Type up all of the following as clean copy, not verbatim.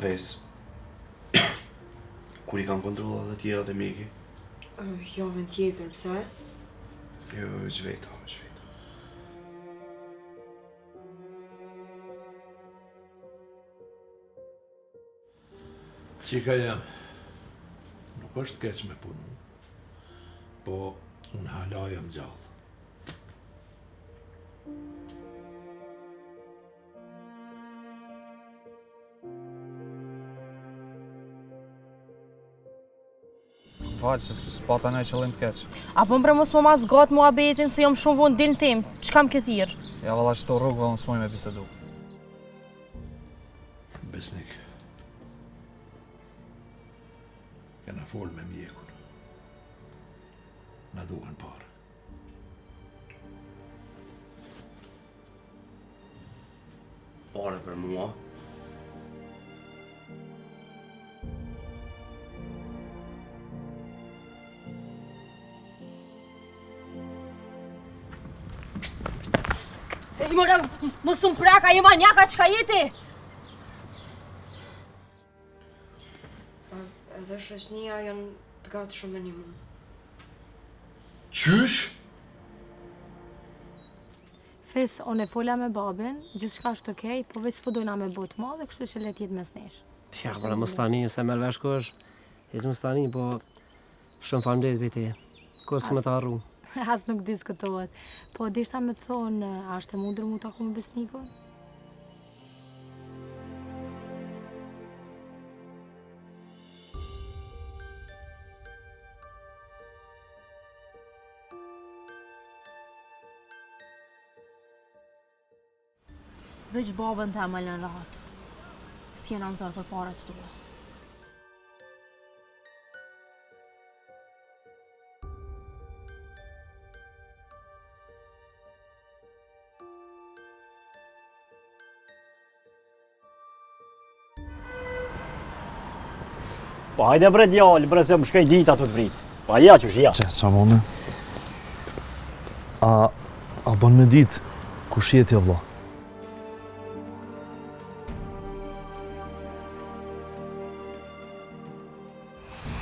Ves, kur I kanë kontrollat dhe tjera të miki? Javën tjetër, pse? Jo, zhveta. Qika jam, nuk është keq me punu, po unë hala jam gjallë. Falë, se s'pata ne qëllim të keq. Apo mpre mos më mas gatë mua betin se jom shumë vonë din tim. Ç'kam këthirë? Ja valla që to rrugëve unë s'moj me bisedu. Besnik, kena folë me mjekun. Na duhen parë. Pare për mua? I mora, mos më praka, i manjaka, çka jeti? Edhe shoqënia janë të gatshëm me një mua. Qysh? Fes, unë e fola me babin, gjithçka është okej, po veç s'po dojna me botë madhe, kështu që le t'jetë mes nesh. Ja, pra mos tani, se merr vesh kush. Ecë mos tani, po shumë faleminderit për te. Kur s'më të harru. As nuk diskutohet. Po dishta me të thonë, a është e mundur mu taku me Besnikun? Veç babën të më lën rahat. Si jena nëzarë për parat tua. Po hajde bre djallë, bre se më shkej dita të vrit. Pa ja që shja. Që, sa mone? A bën me ditë kush jeti o vlla?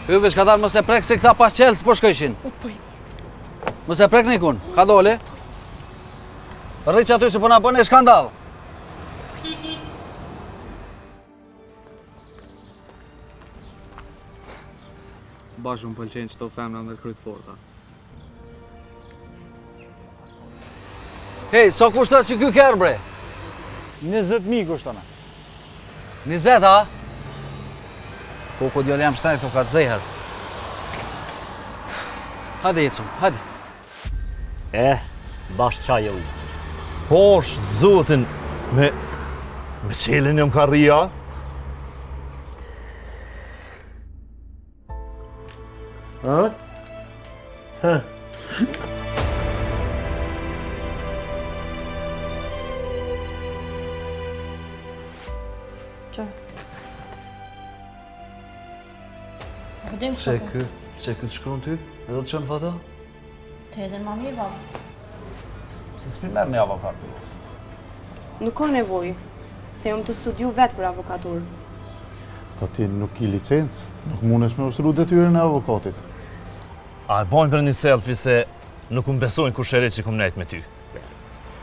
Hyve shka dalë mëse prek se këta pas qelë s'po shkëshin. Mëse prek një kun, ka dole. Rri që aty se po na bën e skandal. Bashkë më pëlqenë qëto femna me kryt forta. Hej, sa kushtat që ky kërë bre? 20.000 kushtona. 20, a? Koko djallë jam shtajt të ka të zejher. Hadi ecëm, hadi. Bashkë qaj e u. Posh, zotin, me qelin jam ka rria. Se kë të shkron ty? Edhe të qënë fata? Të edhe ma mirë, baba. Se s'pi merë një avokat. Nuk ka nevojë, se jom të studiu vetë për avokaturë. Po ti nuk I licencë, nuk mundesh me ushtru detyrën e avokatit. A e bojnë për një selfie se nuk më besojnë kur shërit që kom nejt me ty.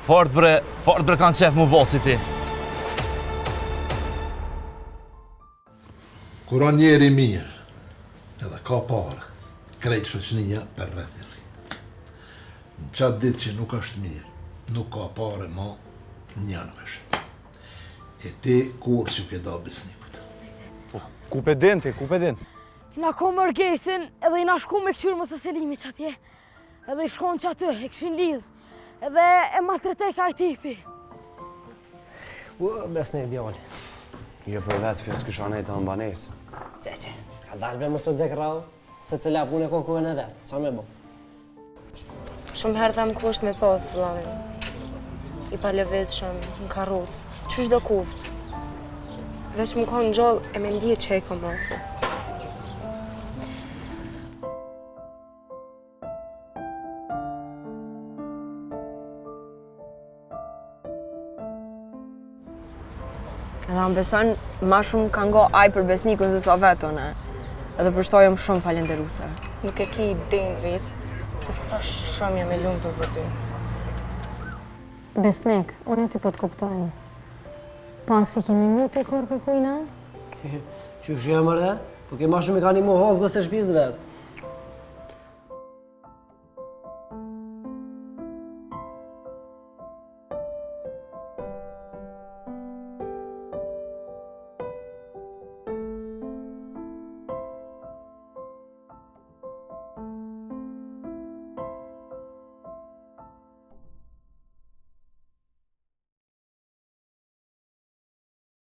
Fort bre kanë qef mu bosi ti. Kur on njeri mirë, edhe ka parë, krejt shoqënia për rreth njëri. Në qatë ditë që nuk është mirë, nuk ka parë ma, një nuk është. E ti kur që ke da Besnikut? Ku pe din? Na ko mërgesin edhe I na shku me këshyrë mësë Selimi që atje. Edhe I shkon që aty, e këshin lidhë. Edhe e maltretej ka I tipi. Besnik djallë. Jo për vetë fjës kësha nejtë të mbanesë. Qe, ka dalë bre mos të dzek rau, se cila punë e kokojnë edhe. Qa me bo? Shumë herë tham ku është me pas vllavin. I pa lëvizshëm, në karrocë, qysh do kuft. Veç më ka në gjallë e me ndje që e ka mafu. Edhe am beson, ma shumë ka ngo aj për besnikun se sa vetone. Edhe për shto jom shumë falenderuse. Nuk e ki idenë, Ris, se sa shumë jam e lumtur për ty. Besnik, unë ty po të kuptoj. Pasi kemi mu të kërë kërkujna? Qysh jam re? Po ke ma shumë i ka një mu hodhë bëse shpizë vetë.